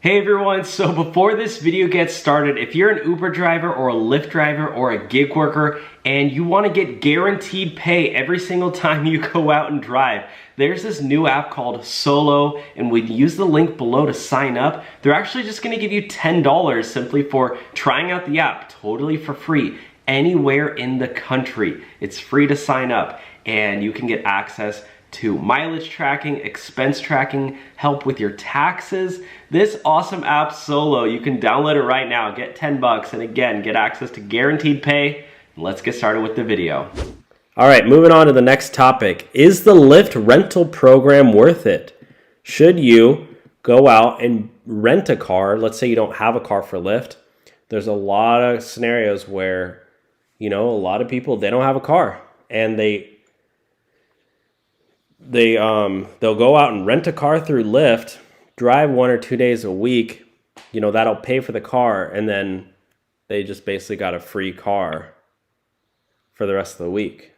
Hey everyone, so before this video gets started, if you're an Uber driver or a Lyft driver or a gig worker and you want to get guaranteed pay every single time you go out and drive, there's this new app called Solo, and when you use the link below to sign up, they're actually just going to give you $10 simply for trying out the app, totally for free, anywhere in the country. It's free to sign up, and you can get access to mileage tracking, expense tracking, help with your taxes. This awesome app Solo, you can download it right now, get 10 bucks, and again, get access to guaranteed pay. Let's get started with the video. All right, moving on to the next topic. Is the Lyft rental program worth it? Should you go out and rent a car? Let's say you don't have a car for Lyft. There's a lot of scenarios where, a lot of people, they don't have a car, and they'll go out and rent a car through Lyft, drive 1 or 2 days a week, that'll pay for the car, and then they just basically got a free car for the rest of the week.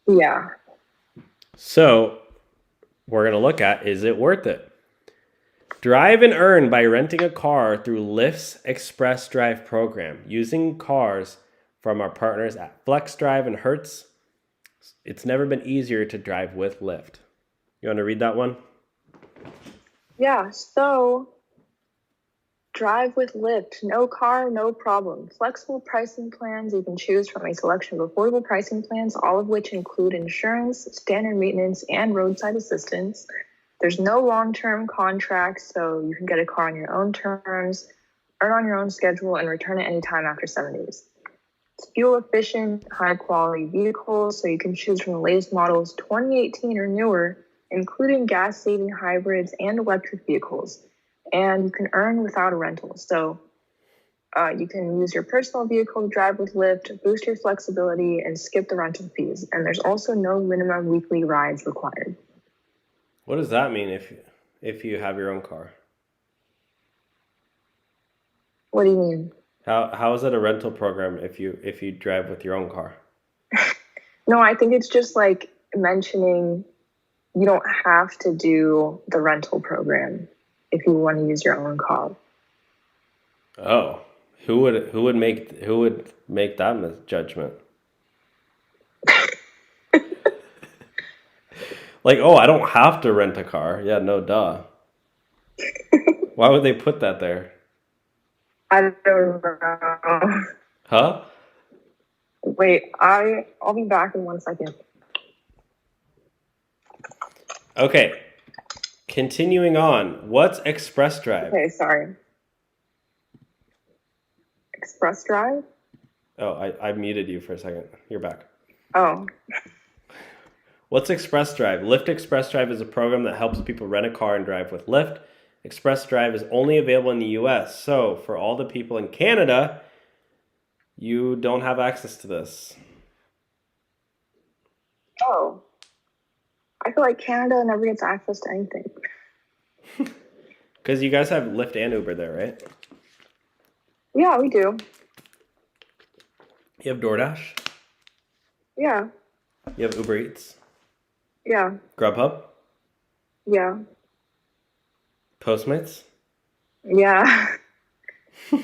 Yeah. So we're going to look at, is it worth it? Drive and earn by renting a car through Lyft's Express Drive program, using cars from our partners at Flex Drive and Hertz. It's never been easier to drive with Lyft. You want to read that one? Yeah, so drive with Lyft. No car, no problem. Flexible pricing plans. You can choose from a selection of affordable pricing plans, all of which include insurance, standard maintenance, and roadside assistance. There's no long-term contracts, so you can get a car on your own terms, earn on your own schedule, and return it anytime after 7 days. It's fuel efficient, high quality vehicles, so you can choose from the latest models 2018 or newer, including gas saving hybrids and electric vehicles. And you can earn without a rental. So you can use your personal vehicle to drive with Lyft, boost your flexibility, and skip the rental fees. And there's also no minimum weekly rides required. What does that mean if you have your own car? What do you mean? How is it a rental program if you drive with your own car? No, I think it's just like mentioning you don't have to do the rental program if you want to use your own car. Oh, who would make that judgment? Like, oh, I don't have to rent a car. Yeah, no, duh. Why would they put that there? I don't know. Huh? Wait, I'll be back in 1 second. Okay. Continuing on. What's Express Drive? Okay, sorry. Express Drive? Oh, I muted you for a second. You're back. Oh. What's Express Drive? Lyft Express Drive is a program that helps people rent a car and drive with Lyft. Express Drive is only available in the US, so for all the people in Canada, you don't have access to this. Oh. I feel like Canada never gets access to anything. Because you guys have Lyft and Uber there, right? Yeah, we do. You have DoorDash? Yeah. You have Uber Eats? Yeah. Grubhub? Yeah. Postmates? Yeah. Do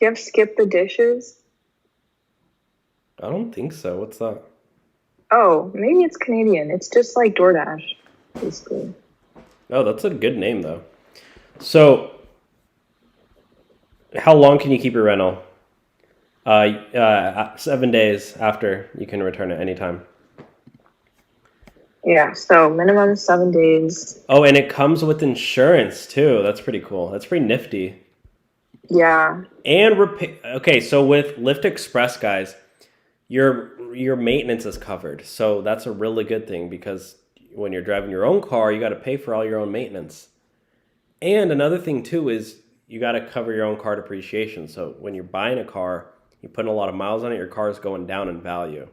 you have Skip the Dishes? I don't think so. What's that? Oh, maybe it's Canadian. It's just like DoorDash, basically. Oh, that's a good name, though. So, how long can you keep your rental? 7 days after you can return it anytime. Yeah, so minimum 7 days. Oh, and it comes with insurance, too. That's pretty cool. That's pretty nifty. Yeah. And okay, so with Lyft Express, guys, your maintenance is covered. So that's a really good thing because when you're driving your own car, you got to pay for all your own maintenance. And another thing too is you got to cover your own car depreciation. So when you're buying a car, you put a lot of miles on it, your car is going down in value.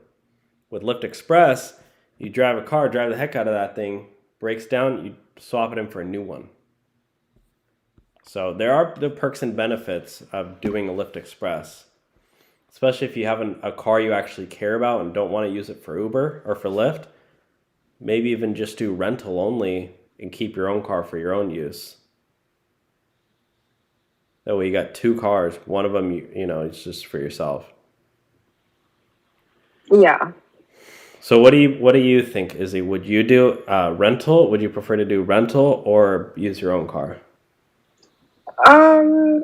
With Lyft Express, you drive a car, drive the heck out of that thing, breaks down, you swap it in for a new one. So there are the perks and benefits of doing a Lyft Express, especially if you have a car you actually care about and don't want to use it for Uber or for Lyft. Maybe even just do rental only and keep your own car for your own use. That way you got 2 cars. One of them, it's just for yourself. Yeah. So what do you think, Izzy? Would you do rental? Would you prefer to do rental or use your own car? I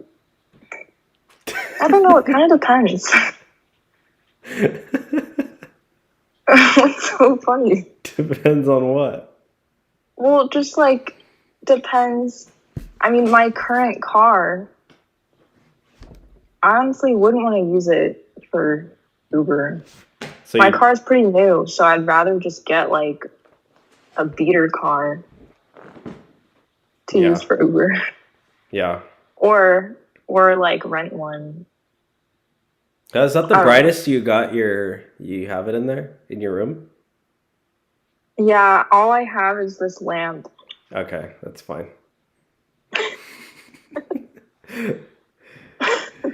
don't know. It kind of depends. It's so funny. Depends on what? Well, just like depends. I mean, my current car, I honestly wouldn't want to use it for Uber. So my car's pretty new, so I'd rather just get like a beater car to use for Uber. Yeah. Or like rent one. Is that the brightest you got you have it in there in your room? Yeah, all I have is this lamp. Okay, that's fine.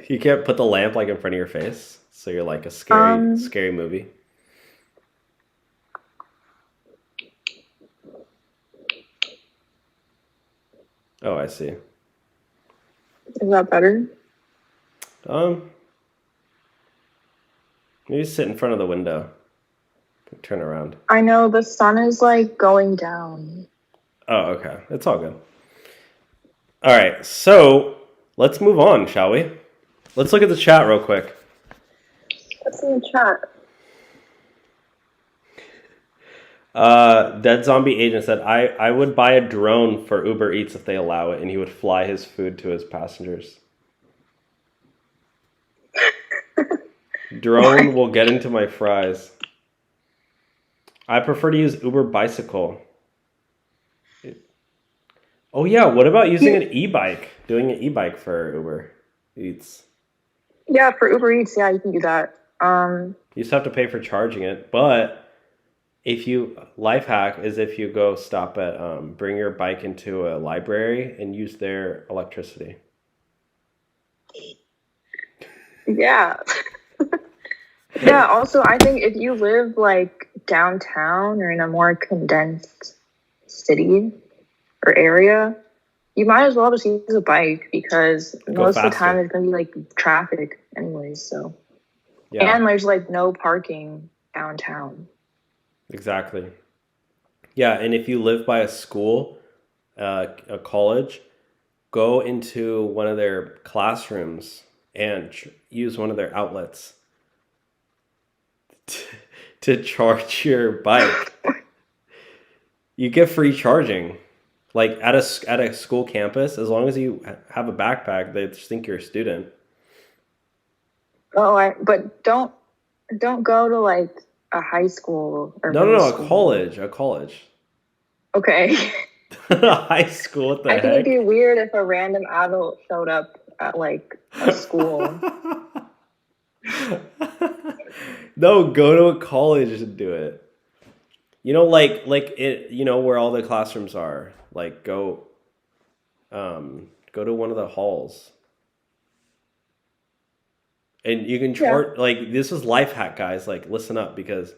You can't put the lamp like in front of your face, so you're like a scary movie. Oh, I see. Is that better? Maybe sit in front of the window. Turn around. I know the sun is like going down. Oh, okay. It's all good. All right, so let's move on, shall we? Let's look at the chat real quick. What's in the chat? Dead Zombie Agent said, I would buy a drone for Uber Eats if they allow it, and he would fly his food to his passengers. Drone will get into my fries. I prefer to use Uber Bicycle. Oh yeah, what about using an e-bike? Doing an e-bike for Uber Eats. Yeah, for Uber Eats, yeah, you can do that. You just have to pay for charging it, but life hack is if you go stop at bring your bike into a library and use their electricity. Yeah. Yeah, also I think if you live like downtown or in a more condensed city or area, you might as well just use a bike because most of the time there's gonna be like traffic anyways, so yeah. And there's like no parking downtown. Exactly. Yeah, and if you live by a school, a college, go into one of their classrooms and use one of their outlets to charge your bike. You get free charging. Like at a school campus, as long as you have a backpack, they just think you're a student. Oh, but don't go to like a high school or no, a college. Okay. High school, what the heck? I think it'd be weird if a random adult showed up at like a school. No, go to a college and do it. Like it. Where all the classrooms are. Like go to one of the halls. And you can charge, like, this is life hack, guys. Like, listen up, because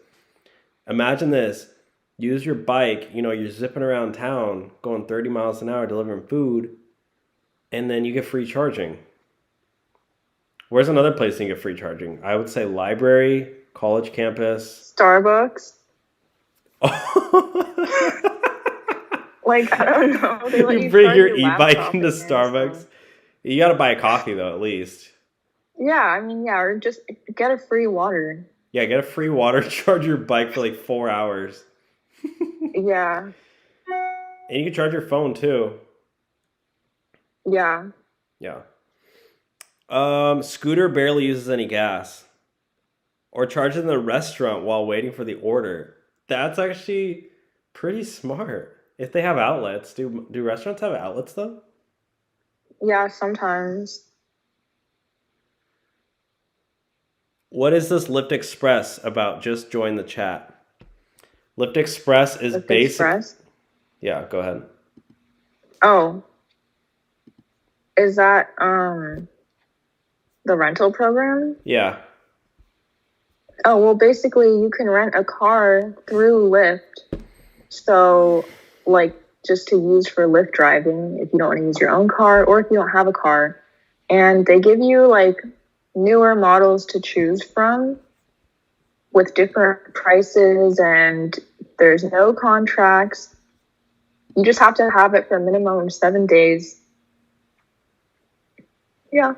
imagine this. Use your bike, you're zipping around town, going 30 miles an hour, delivering food, and then you get free charging. Where's another place you can get free charging? I would say library, college campus. Starbucks. Like, I don't know. You bring your e-bike into Starbucks. So. You got to buy a coffee, though, at least. Yeah, I mean, yeah, or just get a free water. Yeah, get a free water, charge your bike for like 4 hours. Yeah. And you can charge your phone too. Yeah. Yeah. Scooter barely uses any gas. Or charges in the restaurant while waiting for the order. That's actually pretty smart. If they have outlets. Do restaurants have outlets though? Yeah, sometimes. What is this Lyft Express about? Just join the chat. Lyft Express is basic. Express? Yeah, go ahead. Oh. Is that the rental program? Yeah. Oh, well, basically you can rent a car through Lyft. So, like, just to use for Lyft driving if you don't want to use your own car or if you don't have a car. And they give you like newer models to choose from with different prices, and there's no contracts. You just have to have it for a minimum of 7 days. Yeah.